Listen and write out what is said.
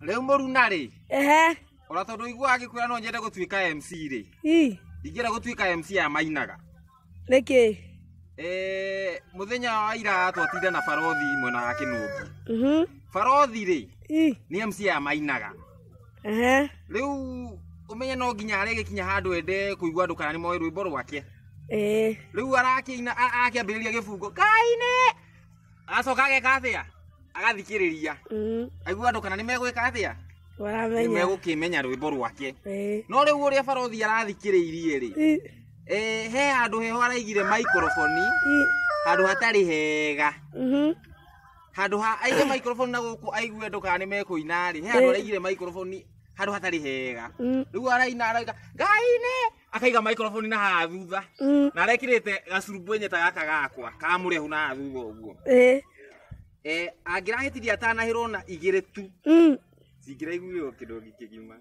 Leo moruna ri. Ora tondu igua agikwira no nyende gutuika MC ri. Ndigira gutuika MC ya Mainaga. Niki? Muthenya wa ira twatinda na Barothi mwena wa Kinungi. Barothi ri. Ni MC ya Mainaga. Riu umenye no nginya arege kinya handu ende kuigua andu kana ni moe rwimbo rwake. Riu arakiina akiambiriria gibungo. Kaine. Acoka ageka atia? Agathikiriria. Aigua andu kana ni megwika atia? Waramenya. Ni megukimenya rwimbo rwake. No riu uria Barothi arathikiririe ri. He handu heho araigire microphone. Handu hatari hega. Handu ha aige microphone na guku aigue andu kana ni mekuina ri. He handu araigire microphone handu hatari hega. Riu araina araiga Ngaine. Akaiga microphone na ha thutha. Na arekirite gacurumbu nyeta gaka gakwa ka murehu na thutha uguo. Angirahitiria atanahirwo na igire tu. Singira iguo kindu gikigima.